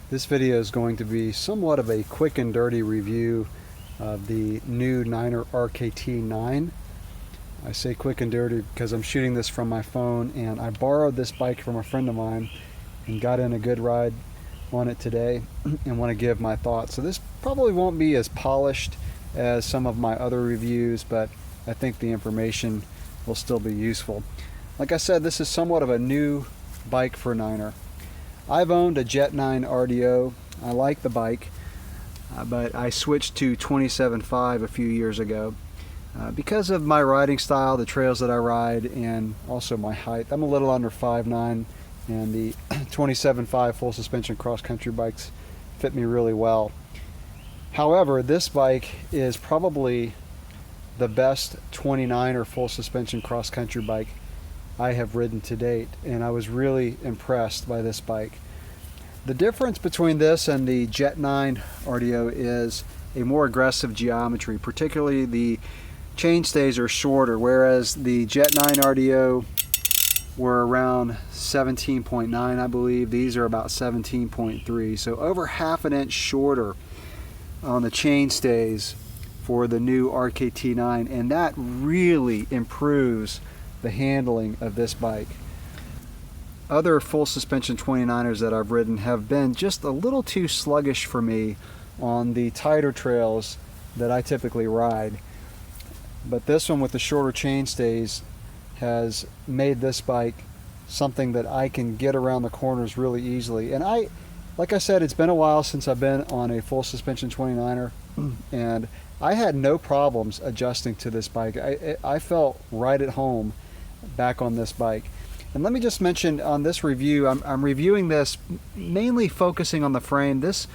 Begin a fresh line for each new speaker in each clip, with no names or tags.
This video is going to be somewhat of a quick and dirty review of the new Niner RKT 9. I say quick and dirty because I'm shooting this from my phone, and I borrowed this bike from a friend of mine and got in a good ride on it today and want to give my thoughts. So this probably won't be as polished as some of my other reviews, but I think the information will still be useful. Like I said, this is somewhat of a new bike for Niner. I've owned a Jet 9 RDO. I like the bike, but I switched to 27.5 a few years ago because of my riding style, the trails that I ride, and also my height. I'm a little under 5'9", and the 27.5 full suspension cross-country bikes fit me really well. However, this bike is probably the best 29er full suspension cross-country bike I have ridden to date, and I was really impressed by this bike. The difference between this and the Jet 9 RDO is a more aggressive geometry, particularly the chainstays are shorter, whereas the Jet 9 RDO were around 17.9, I believe. These are about 17.3, so over half an inch shorter on the chainstays for the new RKT 9, and that really improves the handling of this bike. Other full suspension 29ers that I've ridden have been just a little too sluggish for me on the tighter trails that I typically ride. But this one with the shorter chainstays has made this bike something that I can get around the corners really easily. And like I said, it's been a while since I've been on a full suspension 29er, and I had no problems adjusting to this bike. I felt right at home back on this bike. And let me just mention on this review, I'm reviewing this mainly focusing on the frame. This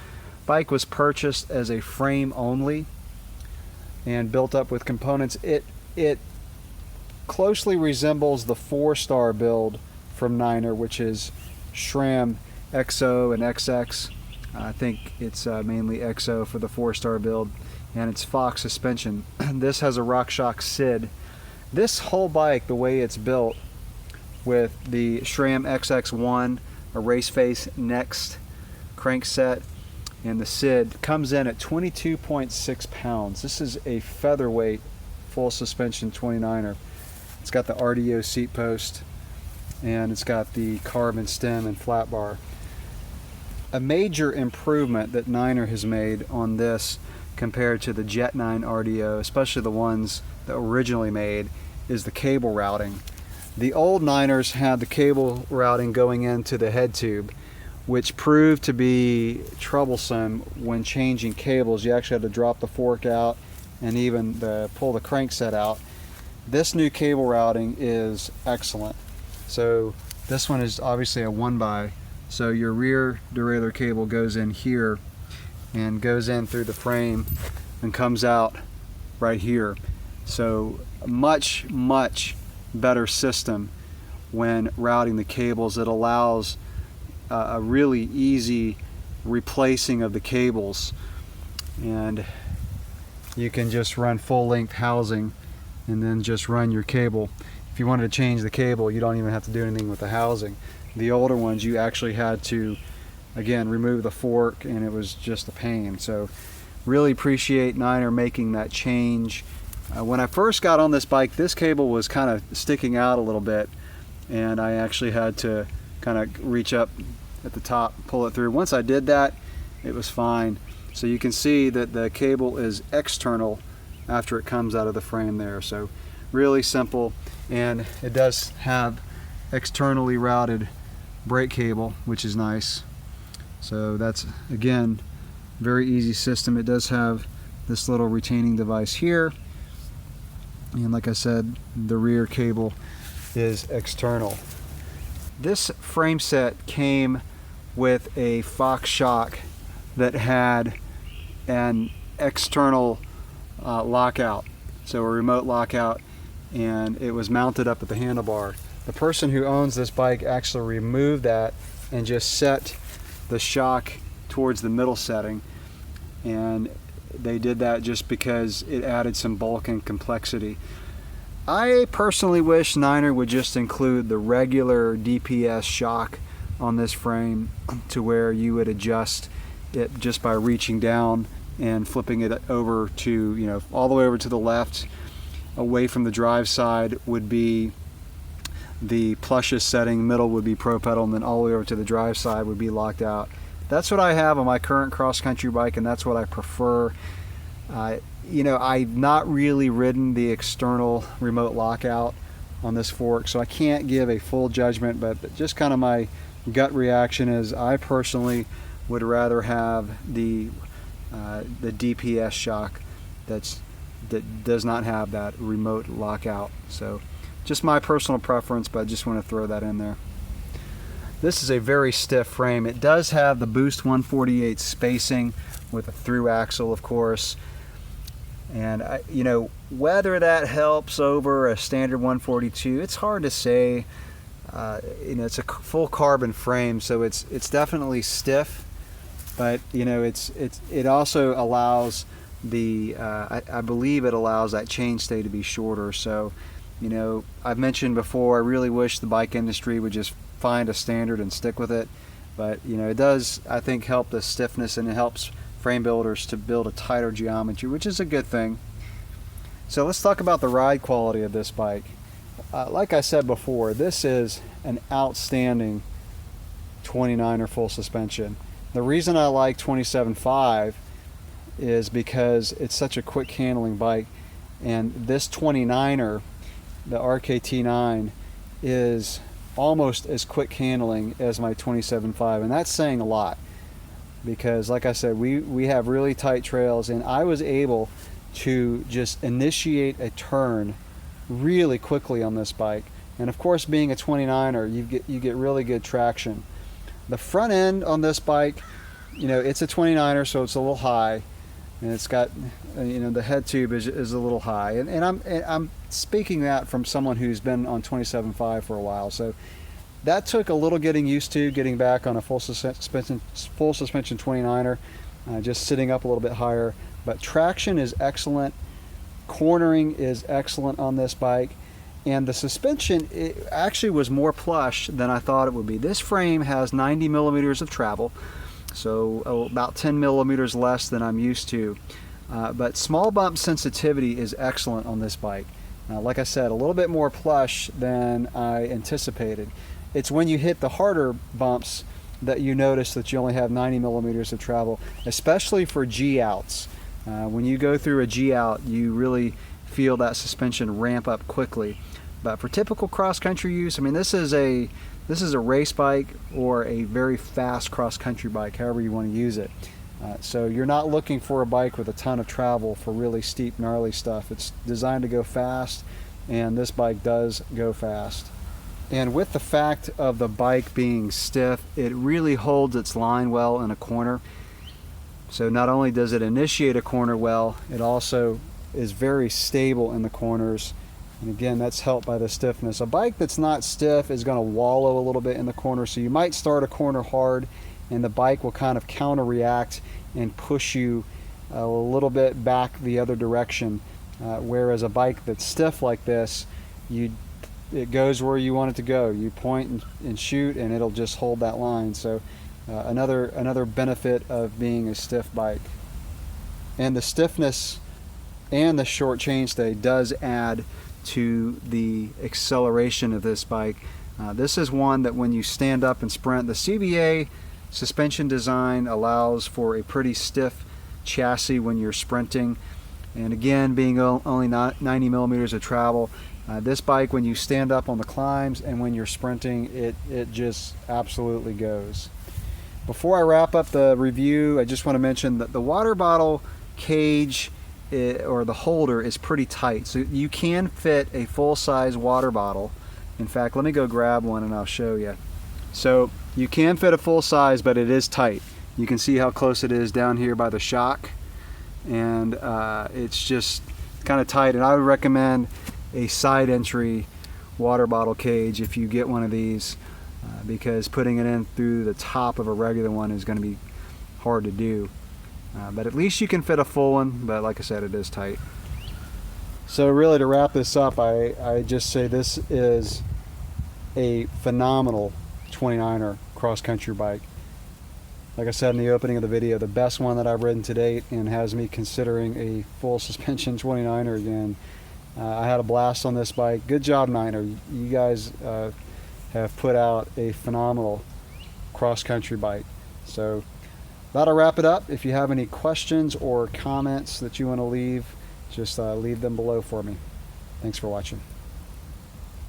bike was purchased as a frame only and built up with components. It closely resembles the 4-star build from Niner, which is SRAM XO and XX. I think it's mainly XO for the 4-star build, and it's Fox suspension. This has a RockShox SID. This whole bike, the way it's built with the SRAM XX1, a race face next crankset, and the SID, comes in at 22.6 pounds. This is a featherweight full suspension 29er. It's got the RDO seat post, and it's got the carbon stem and flat bar. A major improvement that Niner has made on this compared to the Jet 9 RDO, especially the ones that originally made, is the cable routing. The old Niners had the cable routing going into the head tube, which proved to be troublesome when changing cables. You actually had to drop the fork out and even pull the crankset out. This new cable routing is excellent. So this one is obviously a 1x, so your rear derailleur cable goes in here and goes in through the frame and comes out right here. So much better system when routing the cables. It allows a really easy replacing of the cables, and you can just run full length housing and then just run your cable. If you wanted to change the cable, you don't even have to do anything with the housing. The older ones, you actually had to, again, remove the fork, and it was just a pain. So really appreciate Niner making that change. When I first got on this bike, this cable was kind of sticking out a little bit, and I actually had to kind of reach up at the top, pull it through. Once I did that, it was fine. So you can see that the cable is external after it comes out of the frame there. So really simple, and it does have externally routed brake cable, which is nice. So that's, again, very easy system. It does have this little retaining device here, and like I said, the rear cable is external. This frame set came with a Fox shock that had an external lockout, so a remote lockout, and it was mounted up at the handlebar. The person who owns this bike actually removed that and just set the shock towards the middle setting, and they did that just because it added some bulk and complexity. I personally wish Niner would just include the regular DPS Shock on this frame to where you would adjust it just by reaching down and flipping it over to, you know, all the way over to the left away from the drive side would be the plushest setting, middle would be pro pedal, and then all the way over to the drive side would be locked out. That's what I have on my current cross-country bike, and that's what I prefer. You know, I've not really ridden the external remote lockout on this fork, so I can't give a full judgment, but just kind of my gut reaction is I personally would rather have the DPS Shock that does not have that remote lockout. So just my personal preference, but I just want to throw that in there. This is a very stiff frame. It does have the Boost 148 spacing with a through axle, of course. And you know, whether that helps over a standard 142, it's hard to say. You know, it's a full carbon frame, so it's definitely stiff, but you know, it also allows the I believe it allows that chainstay to be shorter. So, you know, I've mentioned before, I really wish the bike industry would just find a standard and stick with it. But you know, it does, I think, help the stiffness, and it helps frame builders to build a tighter geometry, which is a good thing. So let's talk about the ride quality of this bike. Like I said before, this is an outstanding 29er full suspension. The reason I like 27.5 is because it's such a quick handling bike, and this 29er, the RKT9, is almost as quick handling as my 27.5, and that's saying a lot, because like I said, we have really tight trails, and I was able to just initiate a turn really quickly on this bike. And of course, being a 29er, you get really good traction. The front end on this bike, you know, it's a 29er, so it's a little high, and it's got, you know, the head tube is a little high, and I'm speaking that from someone who's been on 27.5 for a while. So that took a little getting used to, getting back on a full suspension 29er, just sitting up a little bit higher. But traction is excellent, cornering is excellent on this bike, and the suspension, it actually was more plush than I thought it would be. This frame has 90 millimeters of travel, so about 10 millimeters less than I'm used to. But small bump sensitivity is excellent on this bike. Like I said, a little bit more plush than I anticipated. It's when you hit the harder bumps that you notice that you only have 90 millimeters of travel, especially for G-outs. When you go through a G-out, you really feel that suspension ramp up quickly. But for typical cross-country use, I mean, this is a race bike or a very fast cross-country bike, however you want to use it. So you're not looking for a bike with a ton of travel for really steep, gnarly stuff. It's designed to go fast, and this bike does go fast. And with the fact of the bike being stiff, it really holds its line well in a corner. So not only does it initiate a corner well, it also is very stable in the corners. And again, that's helped by the stiffness. A bike that's not stiff is going to wallow a little bit in the corner, so you might start a corner hard, and the bike will kind of counter-react and push you a little bit back the other direction. Whereas a bike that's stiff like this, it goes where you want it to go. You point and shoot, and it'll just hold that line. So another benefit of being a stiff bike. And the stiffness and the short chainstay does add to the acceleration of this bike. This is one that when you stand up and sprint, the CBA suspension design allows for a pretty stiff chassis when you're sprinting. And again, being only 90 millimeters of travel, this bike, when you stand up on the climbs and when you're sprinting, it just absolutely goes. Before I wrap up the review, I just want to mention that the water bottle cage or the holder is pretty tight, so you can fit a full-size water bottle. In fact, let me go grab one and I'll show you. So you can fit a full size, but it is tight. You can see how close it is down here by the shock, and it's just kind of tight. And I would recommend a side entry water bottle cage if you get one of these, because putting it in through the top of a regular one is going to be hard to do. But at least you can fit a full one, but like I said, it is tight. So really, to wrap this up, I just say this is a phenomenal 29er cross-country bike. Like I said in the opening of the video, the best one that I've ridden to date, and has me considering a full suspension 29er again. I had a blast on this bike. Good job, Niner. You guys have put out a phenomenal cross-country bike. So that'll wrap it up. If you have any questions or comments that you want to leave, just leave them below for me. Thanks for watching.